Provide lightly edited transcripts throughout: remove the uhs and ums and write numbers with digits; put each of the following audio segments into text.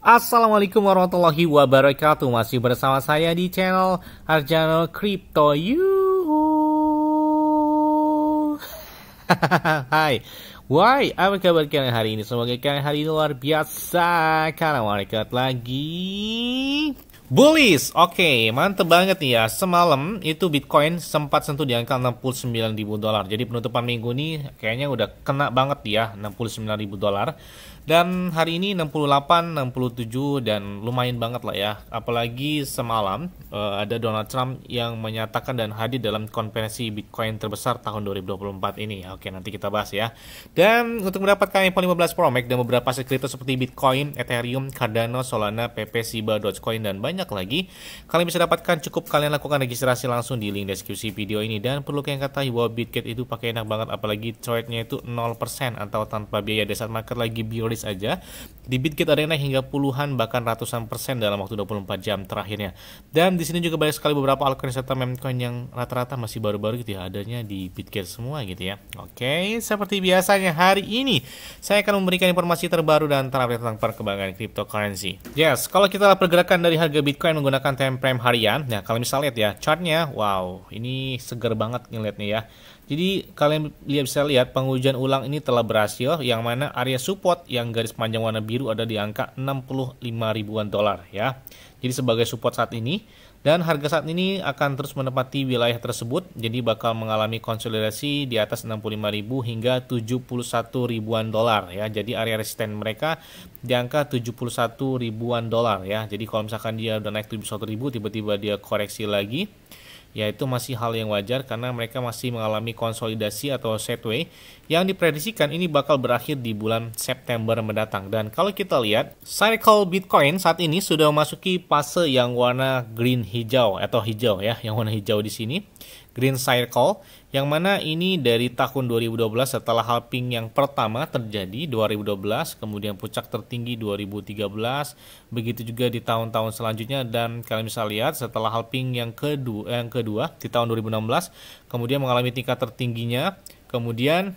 Assalamualaikum warahmatullahi wabarakatuh. Masih bersama saya di channel Arjano Crypto. Yuhu. Hai. Why? Apa kabar kalian hari ini? Semoga kalian hari ini luar biasa karena market lagi bullish. Oke, mantep banget nih ya. Semalam itu Bitcoin sempat sentuh di angka 69.000 dolar. Jadi penutupan minggu ini kayaknya udah kena banget ya, 69.000 dolar. Dan hari ini 68, 67 dan lumayan banget lah ya. Apalagi semalam ada Donald Trump yang menyatakan dan hadir dalam konferensi Bitcoin terbesar tahun 2024 ini. Oke, nanti kita bahas ya. Dan untuk mendapatkan Apple 15 Pro Max dan beberapa aset kripto seperti Bitcoin, Ethereum, Cardano, Solana, PP, Shiba, Dogecoin dan banyak lagi, kalian bisa dapatkan cukup kalian lakukan registrasi langsung di link deskripsi video ini. Dan perlu kalian ketahui bahwa Bitget itu pakai enak banget, apalagi trade-nya itu 0% atau tanpa biaya. Di saat market lagi bearish aja, di Bitget ada yang naik hingga puluhan bahkan ratusan persen dalam waktu 24 jam terakhirnya. Dan di sini juga banyak sekali beberapa altcoin serta meme coin yang rata-rata masih baru-baru gitu ya, adanya di Bitget semua gitu ya. Oke, seperti biasanya hari ini saya akan memberikan informasi terbaru dan terupdate tentang perkembangan cryptocurrency. Yes, kalau kita lihat pergerakan dari harga Bitcoin menggunakan time frame harian, nah kalau misalnya lihat ya chartnya, wow, ini seger banget ngeliatnya ya. Jadi kalian bisa lihat pengujian ulang ini telah berhasil, yang mana area support yang garis panjang warna biru ada di angka 65 ribuan dolar ya. Jadi sebagai support saat ini, dan harga saat ini akan terus menempati wilayah tersebut, jadi bakal mengalami konsolidasi di atas 65.000 hingga 71 ribuan dolar ya. Jadi area resisten mereka di angka 71 ribuan dolar ya. Jadi kalau misalkan dia udah naik 71.000 tiba-tiba dia koreksi lagi, ya itu masih hal yang wajar karena mereka masih mengalami konsolidasi atau sideways yang diprediksikan ini bakal berakhir di bulan September mendatang. Dan kalau kita lihat cycle Bitcoin saat ini sudah memasuki fase yang warna green hijau atau hijau ya, yang warna hijau di sini green cycle, yang mana ini dari tahun 2012 setelah halving yang pertama terjadi 2012, kemudian puncak tertinggi 2013, begitu juga di tahun-tahun selanjutnya. Dan kalian bisa lihat setelah halving yang kedua di tahun 2016 kemudian mengalami tingkat tertingginya, kemudian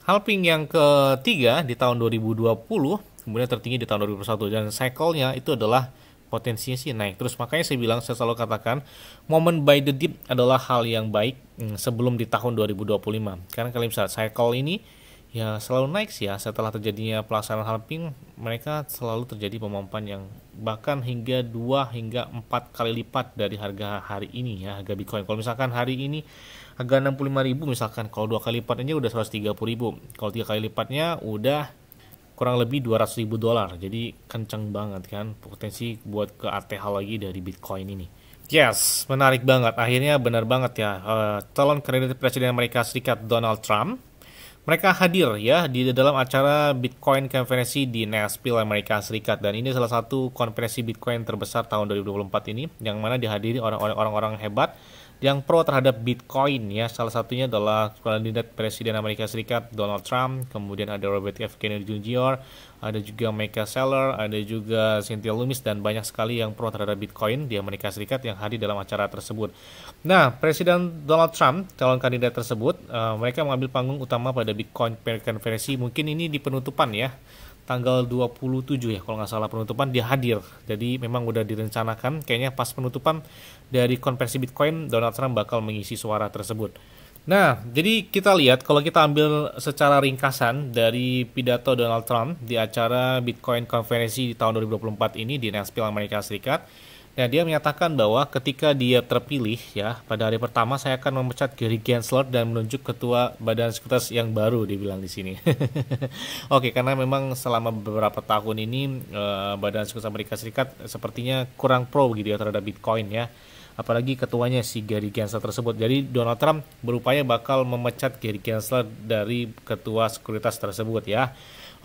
halving yang ketiga di tahun 2020, kemudian tertinggi di tahun 2021, dan cycle-nya itu adalah potensinya sih naik terus. Makanya saya selalu katakan moment buy the dip adalah hal yang baik sebelum di tahun 2025, karena kalian bisa cycle ini ya selalu naik sih ya. Setelah terjadinya pelaksanaan halving, mereka selalu terjadi pemompan yang bahkan hingga 2 hingga 4 kali lipat dari harga hari ini ya, harga Bitcoin. Kalau misalkan hari ini harga 65.000 misalkan, kalau 2 kali lipatnya udah 130.000, kalau 3 kali lipatnya udah kurang lebih 200.000 dolar. Jadi kenceng banget kan potensi buat ke ATH lagi dari Bitcoin ini. Yes, menarik banget. Akhirnya benar banget ya, calon kandidat Presiden Amerika Serikat Donald Trump, mereka hadir ya di dalam acara Bitcoin konferensi di Nashville, Amerika Serikat. Dan ini salah satu konferensi Bitcoin terbesar tahun 2024 ini, yang mana dihadiri orang-orang hebat yang pro terhadap Bitcoin ya. Salah satunya adalah kandidat Presiden Amerika Serikat Donald Trump, kemudian ada Robert F. Kennedy Jr., ada juga Michael Saylor, ada juga Cynthia Lummis, dan banyak sekali yang pro terhadap Bitcoin di Amerika Serikat yang hadir dalam acara tersebut. Nah, Presiden Donald Trump, calon kandidat tersebut, mereka mengambil panggung utama pada Bitcoin konferensi. Mungkin ini di penutupan ya, tanggal 27 ya kalau nggak salah penutupan dia hadir. Jadi memang udah direncanakan, kayaknya pas penutupan dari konferensi Bitcoin Donald Trump bakal mengisi suara tersebut. Nah, jadi kita lihat kalau kita ambil secara ringkasan dari pidato Donald Trump di acara Bitcoin konferensi di tahun 2024 ini di Nashville, Amerika Serikat. Nah, dia menyatakan bahwa ketika dia terpilih ya, pada hari pertama saya akan memecat Gary Gensler dan menunjuk ketua Badan Sekuritas yang baru, dibilang di sini. Oke, karena memang selama beberapa tahun ini Badan Sekuritas Amerika Serikat sepertinya kurang pro gitu ya terhadap Bitcoin ya. Apalagi ketuanya si Gary Gensler tersebut. Jadi Donald Trump berupaya bakal memecat Gary Gensler dari ketua sekuritas tersebut ya.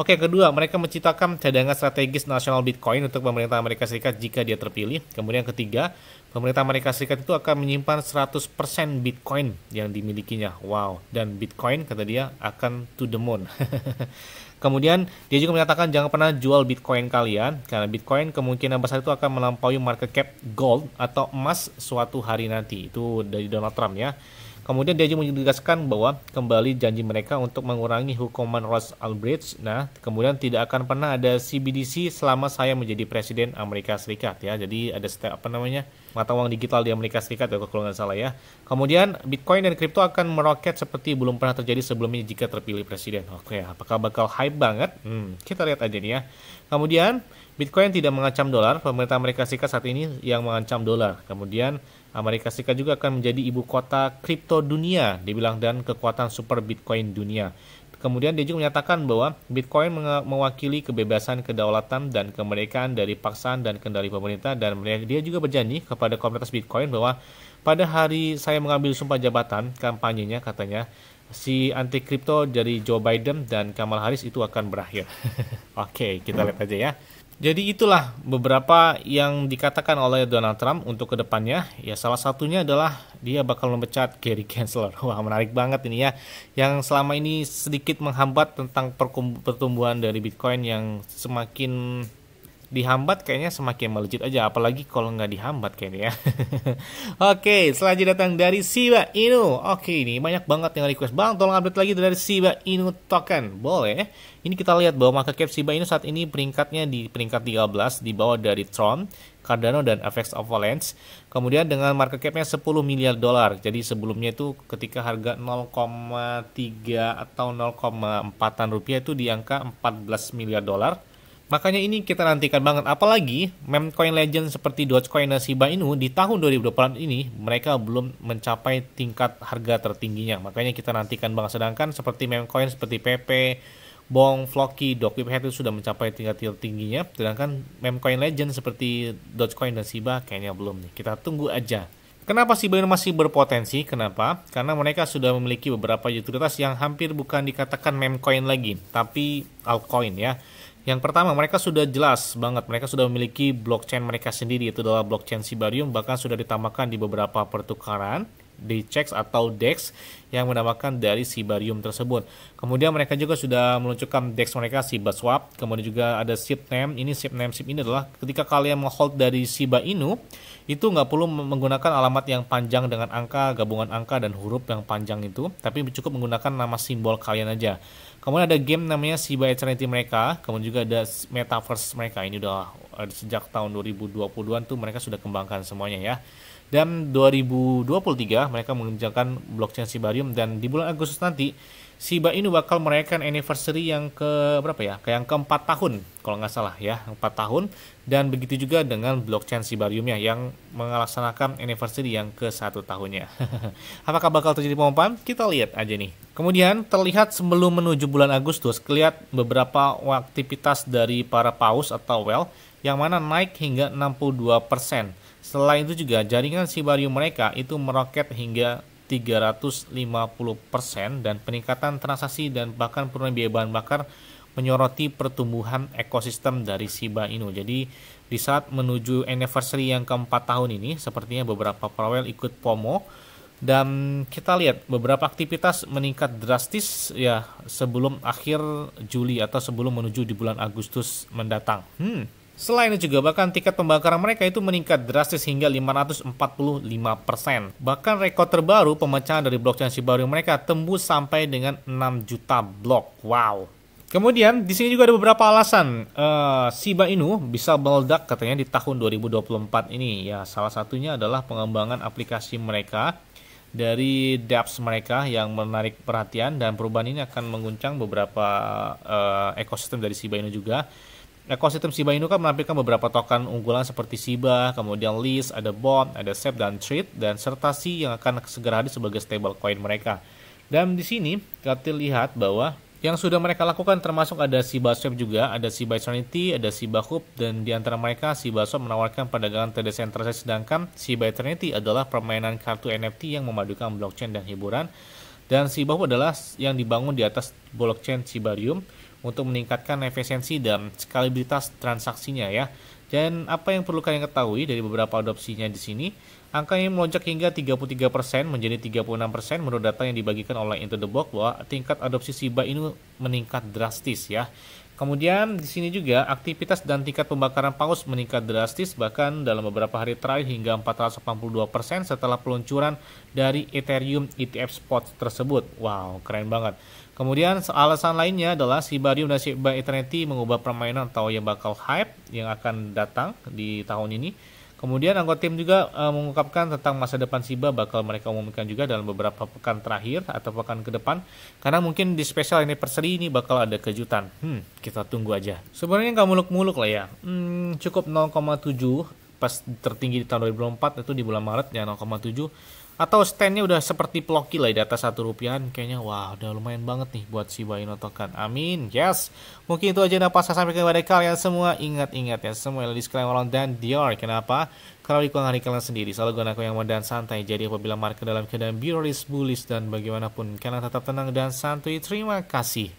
Oke, kedua, mereka menciptakan cadangan strategis nasional Bitcoin untuk pemerintah Amerika Serikat jika dia terpilih. Kemudian ketiga, pemerintah Amerika Serikat itu akan menyimpan 100% Bitcoin yang dimilikinya. Wow, dan Bitcoin kata dia akan to the moon. Kemudian dia juga menyatakan jangan pernah jual Bitcoin kalian, karena Bitcoin kemungkinan besar itu akan melampaui market cap gold atau emas suatu hari nanti. Itu dari Donald Trump ya. Kemudian dia juga menegaskan bahwa kembali janji mereka untuk mengurangi hukuman Ross Ulbricht. Nah, kemudian tidak akan pernah ada CBDC selama saya menjadi presiden Amerika Serikat ya. Jadi ada mata uang digital di Amerika Serikat ya kalau nggak salah ya. Kemudian Bitcoin dan kripto akan meroket seperti belum pernah terjadi sebelumnya jika terpilih presiden. Oke, apakah bakal hype banget? Kita lihat aja nih ya. Kemudian Bitcoin tidak mengancam dolar. Pemerintah Amerika Serikat saat ini yang mengancam dolar. Kemudian Amerika Serikat juga akan menjadi ibu kota kripto dunia, dibilang, dan kekuatan super Bitcoin dunia. Kemudian dia juga menyatakan bahwa Bitcoin mewakili kebebasan, kedaulatan, dan kemerdekaan dari paksaan dan kendali pemerintah. Dan dia juga berjanji kepada komunitas Bitcoin bahwa pada hari saya mengambil sumpah jabatan, kampanyenya katanya, si anti kripto dari Joe Biden dan Kamala Harris itu akan berakhir. Oke, kita lihat aja ya. Jadi itulah beberapa yang dikatakan oleh Donald Trump untuk kedepannya. Ya salah satunya adalah dia bakal memecat Gary Gensler. Wah, menarik banget ini ya. Yang selama ini sedikit menghambat tentang pertumbuhan dari Bitcoin, yang semakin dihambat kayaknya semakin melejit aja, apalagi kalau nggak dihambat kayaknya ya. Oke, selanjutnya datang dari Shiba Inu. Oke, ini banyak banget yang request, bang tolong update lagi dari Shiba Inu token. Boleh. Ini kita lihat bahwa market cap Shiba Inu saat ini peringkatnya di peringkat 13, di bawah dari Tron, Cardano, dan FX Avalanche. Kemudian dengan market capnya 10 miliar dolar. Jadi sebelumnya itu ketika harga 0,3 atau 0,4an rupiah itu di angka 14 miliar dolar. Makanya ini kita nantikan banget, apalagi meme coin legend seperti Dogecoin dan Shiba Inu di tahun 2024 ini mereka belum mencapai tingkat harga tertingginya. Makanya kita nantikan banget, sedangkan seperti meme coin seperti Pepe, Bong, Floki, Dogecoin itu sudah mencapai tingkat tertingginya, sedangkan meme coin legend seperti Dogecoin dan Shiba kayaknya belum nih. Kita tunggu aja. Kenapa Shiba Inu masih berpotensi? Kenapa? Karena mereka sudah memiliki beberapa utilitas yang hampir bukan dikatakan meme coin lagi, tapi altcoin ya. Yang pertama, mereka sudah jelas banget, mereka sudah memiliki blockchain mereka sendiri, itu adalah blockchain Shibarium, bahkan sudah ditambahkan di beberapa pertukaran di CEX atau DEX yang menambahkan dari Shibarium tersebut. Kemudian mereka juga sudah meluncurkan DEX mereka, Shiba Swap. Kemudian juga ada SIP name. Ini SIP name ini adalah ketika kalian menghold dari Shiba Inu, itu nggak perlu menggunakan alamat yang panjang dengan angka, gabungan angka dan huruf yang panjang itu, tapi cukup menggunakan nama simbol kalian aja. Kemudian ada game namanya Shiba Eternity mereka, kemudian juga ada Metaverse mereka. Ini udah sejak tahun 2020-an tuh mereka sudah kembangkan semuanya ya. Dan 2023 mereka mengerjakan blockchain Shibarium, dan di bulan Agustus nanti Shiba Inu bakal merayakan anniversary yang ke berapa ya? Yang keempat tahun kalau nggak salah ya, 4 tahun. Dan begitu juga dengan blockchain Shibariumnya yang melaksanakan anniversary yang ke 1 tahunnya. Apakah bakal terjadi pemompaan? Kita lihat aja nih. Kemudian terlihat sebelum menuju bulan Agustus, kelihatan beberapa aktivitas dari para paus atau whale yang mana naik hingga 62%. Selain itu juga jaringan Shibarium mereka itu meroket hingga 350% dan peningkatan transaksi dan bahkan penurunan biaya bahan bakar menyoroti pertumbuhan ekosistem dari Shiba Inu. Jadi di saat menuju anniversary yang keempat tahun ini, sepertinya beberapa whale ikut FOMO. Dan kita lihat beberapa aktivitas meningkat drastis ya sebelum akhir Juli atau sebelum menuju di bulan Agustus mendatang. Selain itu juga bahkan tingkat pembakaran mereka itu meningkat drastis hingga 545%. Bahkan rekor terbaru pemecahan dari blockchain Shibarium mereka tembus sampai dengan 6 juta blok. Wow. Kemudian di sini juga ada beberapa alasan Shiba Inu bisa meledak katanya di tahun 2024 ini. Ya, salah satunya adalah pengembangan aplikasi mereka dari dApps mereka yang menarik perhatian, dan perubahan ini akan mengguncang beberapa ekosistem dari Shiba Inu juga. Ekosistem Shiba Inu kan menampilkan beberapa token unggulan seperti Shiba, kemudian List, ada Bond, ada SEP dan Trade, dan sertasi yang akan segera hadir sebagai stablecoin mereka. Dan di sini kita lihat bahwa yang sudah mereka lakukan termasuk ada Shiba Swap juga, ada Shiba Eternity, ada Shiba Hub, dan di antara mereka Shiba Swap menawarkan perdagangan terdesentralisasi, sedangkan Shiba Eternity adalah permainan kartu NFT yang memadukan blockchain dan hiburan, dan Shiba Hub adalah yang dibangun di atas blockchain Shibarium untuk meningkatkan efisiensi dan skalibilitas transaksinya ya. Dan apa yang perlu kalian ketahui dari beberapa adopsinya di sini, angkanya melonjak hingga 33% menjadi 36% menurut data yang dibagikan oleh Into the Box, bahwa tingkat adopsi Shiba Inu meningkat drastis ya. Kemudian di sini juga aktivitas dan tingkat pembakaran paus meningkat drastis, bahkan dalam beberapa hari terakhir hingga 482% setelah peluncuran dari Ethereum ETF spot tersebut. Wow, keren banget. Kemudian alasan lainnya adalah Shiba Inu dan Shiba Eternity mengubah permainan atau yang bakal hype yang akan datang di tahun ini. Kemudian anggota tim juga mengungkapkan tentang masa depan Shiba bakal mereka umumkan juga dalam beberapa pekan terakhir atau pekan ke depan. Karena mungkin di special anniversary ini bakal ada kejutan. Kita tunggu aja. Sebenarnya nggak muluk-muluk lah ya. Cukup 0,7 pas tertinggi di tahun 2004 itu di bulan Maret ya 0,7. Atau standnya udah seperti Ploki lah di atas 1 rupiahan. Kayaknya wah udah lumayan banget nih buat Shiba Inu token. Amin. Yes. Mungkin itu aja yang dapat saya sampaikan kepada kalian semua. Ingat-ingat ya semua ladies kalian dan Dior. Kenapa? Kalau di hari kalian sendiri selalu gunakan yang mudah dan santai. Jadi apabila market dalam keadaan bullish dan bagaimanapun kalian tetap tenang dan santuy. Terima kasih.